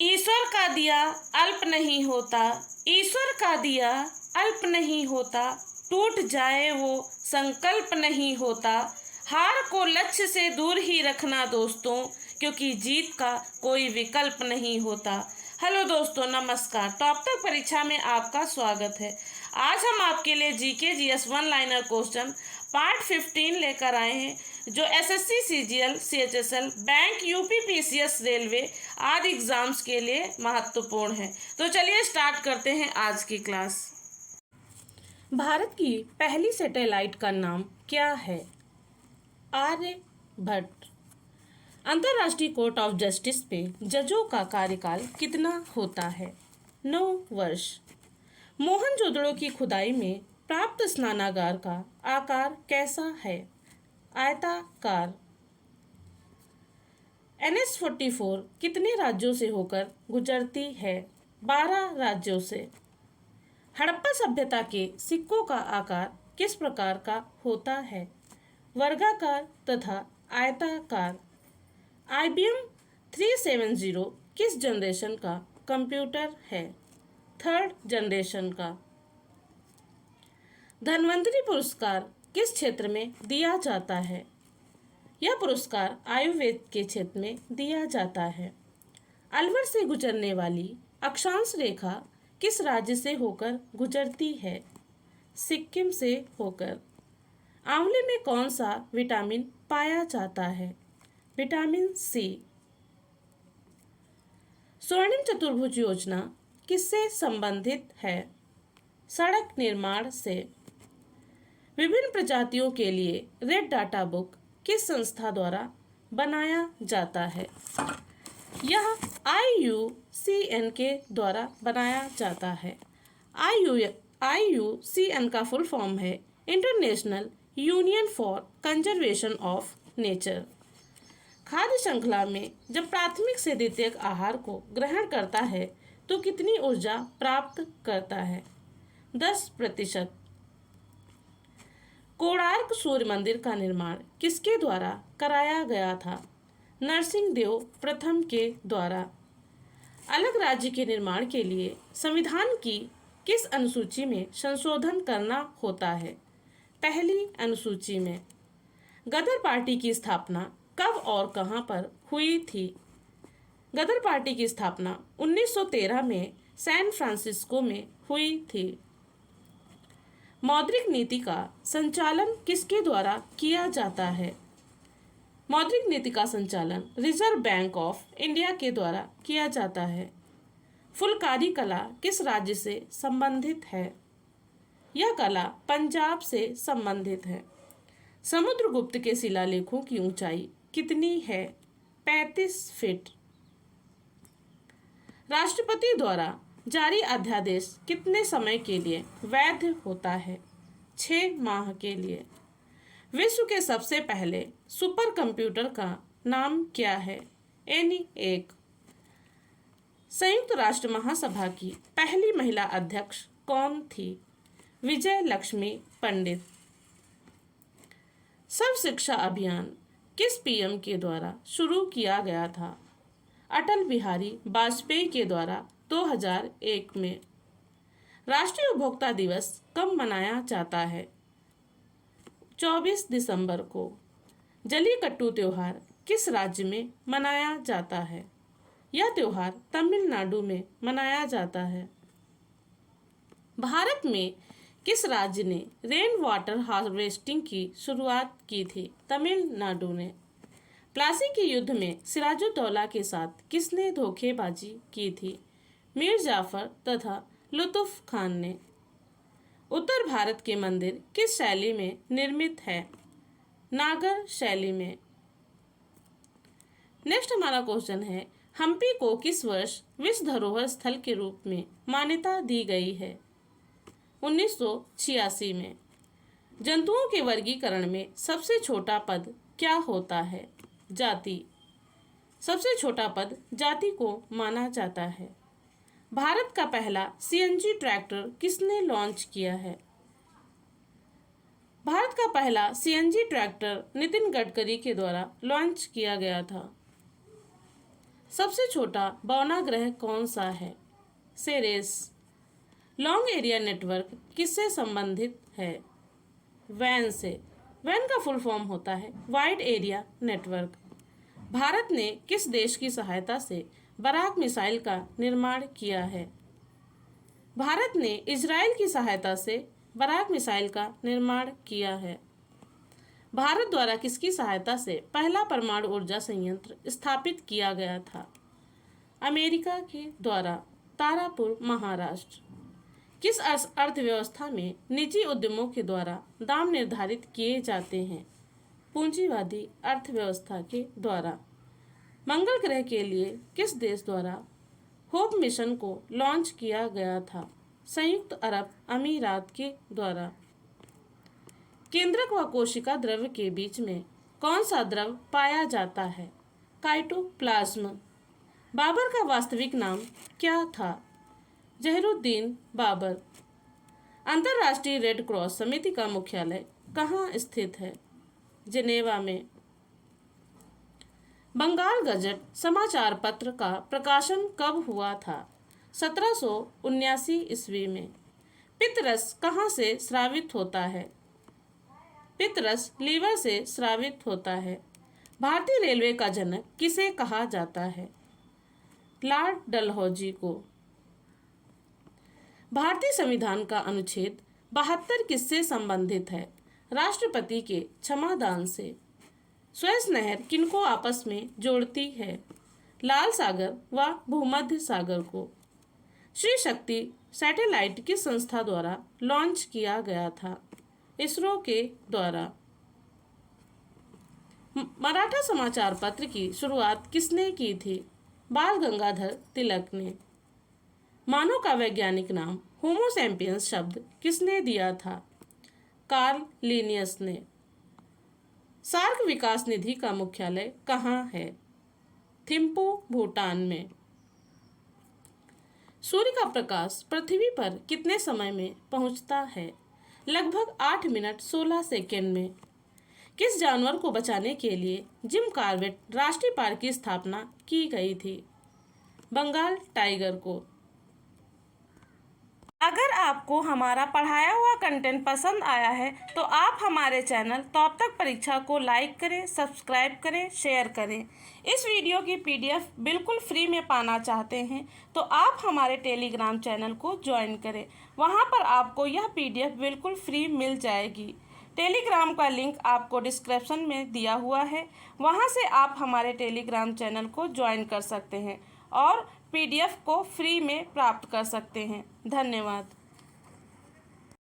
ईश्वर का दिया अल्प नहीं होता, ईश्वर का दिया अल्प नहीं होता, टूट जाए वो संकल्प नहीं होता। हार को लक्ष्य से दूर ही रखना दोस्तों, क्योंकि जीत का कोई विकल्प नहीं होता। हेलो दोस्तों, नमस्कार। टॉप तक परीक्षा में आपका स्वागत है। आज हम आपके लिए GK GS one liner question part 15 लेकर आए हैं, जो SSC, CGL, CHSL, bank, UP PCS, railway आदि एग्जाम्स के लिए महत्वपूर्ण है। तो चलिए स्टार्ट करते हैं आज की क्लास। भारत की पहली सैटेलाइट का नाम क्या है? आर्यभट्ट। अंतर्राष्ट्रीय कोर्ट ऑफ जस्टिस पे जजों का कार्यकाल कितना होता है? 9 वर्ष। मोहनजोदड़ो की खुदाई में प्राप्त स्नानागार का आकार कैसा है? आयताकार। NH-44 कितने राज्यों से होकर गुजरती है? 12 राज्यों से। हड़प्पा सभ्यता के सिक्कों का आकार किस प्रकार का होता है? वर्गाकार तथा आयताकार। IBM 370 किस जनरेशन का कंप्यूटर है? 3rd जनरेशन का। धन्वंतरि पुरस्कार किस क्षेत्र में दिया जाता है? यह पुरस्कार आयुर्वेद के क्षेत्र में दिया जाता है। अलवर से गुजरने वाली अक्षांश रेखा किस राज्य से होकर गुजरती है? सिक्किम से होकर। आंवले में कौन सा विटामिन पाया जाता है? Vitamin C. स्वर्णिम चतुर्भुज योजना किससे संबंधित है? सड़क निर्माण से। विभिन्न प्रजातियों के लिए रेड डाटा बुक किस संस्था द्वारा बनाया जाता है? यह IUCN के द्वारा बनाया जाता है। IUCN का फुल फॉर्म है international union for conservation of nature. खाद्य श्रृंखला में जब प्राथमिक से द्वितीयक आहार को ग्रहण करता है तो कितनी ऊर्जा प्राप्त करता है? 10%। कोणार्क सूर्य मंदिर का निर्माण किसके द्वारा कराया गया था? नरसिंहदेव प्रथम के द्वारा। अलग राज्य के निर्माण के लिए संविधान की किस अनुसूची में संशोधन करना होता है? पहली अनुसूची में। गदर पार्टी की स्थापना कब और कहां पर हुई थी? गदर पार्टी की स्थापना 1913 में सैन फ्रांसिस्को में हुई थी। मौद्रिक नीति का संचालन किसके द्वारा किया जाता है? मौद्रिक नीति का संचालन रिजर्व बैंक ऑफ इंडिया के द्वारा किया जाता है। फुलकारी कला किस राज्य से संबंधित है? यह कला पंजाब से संबंधित है। समुद्रगुप्त के शिलालेखों की ऊंचाई कितनी है? 35 फीट। राष्ट्रपति द्वारा जारी अध्यादेश कितने समय के लिए वैध होता है? 6 माह के लिए। विश्व के सबसे पहले सुपर कंप्यूटर का नाम क्या है? ENIAC। संयुक्त राष्ट्र महासभा की पहली महिला अध्यक्ष कौन थी? विजय लक्ष्मी पंडित। सर्व शिक्षा अभियान किस PM के द्वारा शुरू किया गया था? अटल बिहारी वाजपेयी के द्वारा 2001 में। राष्ट्रीय उपभोक्ता दिवस कब मनाया जाता है? 24 दिसंबर को। जल्लीकट्टू त्योहार किस राज्य में मनाया जाता है? यह त्योहार तमिलनाडु में मनाया जाता है। भारत में किस राज्य ने रेन वाटर हार्वेस्टिंग की शुरुआत की थी? तमिलनाडु ने। प्लासी के युद्ध में सिराजुद्दौला के साथ किसने धोखेबाजी की थी? मीर जाफर तथा लुत्फ खान ने। उत्तर भारत के मंदिर किस शैली में निर्मित है? नागर शैली में। नेक्स्ट हमारा क्वेश्चन है, हम्पी को किस वर्ष विश्व धरोहर स्थल के रूप में मान्यता दी गई है? 1986 में। जंतुओं के वर्गीकरण में सबसे छोटा पद क्या होता है? जाति। सबसे छोटा पद जाति को माना जाता है। भारत का पहला CNG ट्रैक्टर किसने लॉन्च किया है? भारत का पहला CNG ट्रैक्टर नितिन गडकरी के द्वारा लॉन्च किया गया था। सबसे छोटा बौना ग्रह कौन सा है? सेरेस। लॉन्ग एरिया नेटवर्क किससे संबंधित है? वैन से। वैन का फुल फॉर्म होता है वाइड एरिया नेटवर्क। भारत ने किस देश की सहायता से बराक मिसाइल का निर्माण किया है? भारत ने इजराइल की सहायता से बराक मिसाइल का निर्माण किया है। भारत द्वारा किसकी सहायता से पहला परमाणु ऊर्जा संयंत्र स्थापित किया गया था? अमेरिका के द्वारा। तारापुर, महाराष्ट्र। किस अर्थव्यवस्था में निजी उद्यमों के द्वारा दाम निर्धारित किए जाते हैं? पूंजीवादी अर्थव्यवस्था के द्वारा। मंगल ग्रह के लिए किस देश द्वारा होप मिशन को लॉन्च किया गया था? संयुक्त अरब अमीरात के द्वारा। केंद्रक व कोशिका द्रव के बीच में कौन सा द्रव पाया जाता है? काइटोप्लाज्म। बाबर का वास्तविक नाम क्या था? जहरुद्दीन बाबर। अंतर्राष्ट्रीय रेड क्रॉस समिति का मुख्यालय कहाँ स्थित है? जिनेवा में। बंगाल गजट समाचार पत्र का प्रकाशन कब हुआ था? 1779 ईस्वी में। पित्तरस कहाँ से स्रावित होता है? पित्तरस लीवर से स्रावित होता है। भारतीय रेलवे का जनक किसे कहा जाता है? लॉर्ड डलहौजी को। भारतीय संविधान का अनुच्छेद 72 किससे संबंधित है? राष्ट्रपति के क्षमादान से। सुएज नहर किनको आपस में जोड़ती है? लाल सागर व भूमध्य सागर को। श्री शक्ति सैटेलाइट किस संस्था द्वारा लॉन्च किया गया था? इसरो के द्वारा। मराठा समाचार पत्र की शुरुआत किसने की थी? बाल गंगाधर तिलक ने। मानव का वैज्ञानिक नाम होमो सैपियंस शब्द किसने दिया था? कार्ल लिनियस ने। सार्क विकास निधि का मुख्यालय कहाँ है? थिम्पू, भूटान में। सूर्य का प्रकाश पृथ्वी पर कितने समय में पहुंचता है? लगभग 8 मिनट 16 सेकेंड में। किस जानवर को बचाने के लिए जिम कॉर्बेट राष्ट्रीय पार्क की स्थापना की गई थी? बंगाल टाइगर को। अगर आपको हमारा पढ़ाया हुआ कंटेंट पसंद आया है तो आप हमारे चैनल तब तक परीक्षा को लाइक करें, सब्सक्राइब करें, शेयर करें। इस वीडियो की पीडीएफ बिल्कुल फ्री में पाना चाहते हैं तो आप हमारे टेलीग्राम चैनल को ज्वाइन करें। वहां पर आपको यह पीडीएफ बिल्कुल फ्री मिल जाएगी। टेलीग्राम का लिंक आपको डिस्क्रिप्शन में दिया हुआ है, वहां से आप हमारे टेलीग्राम चैनल को ज्वाइन कर सकते हैं और पीडीएफ को फ्री में प्राप्त कर सकते हैं। धन्यवाद।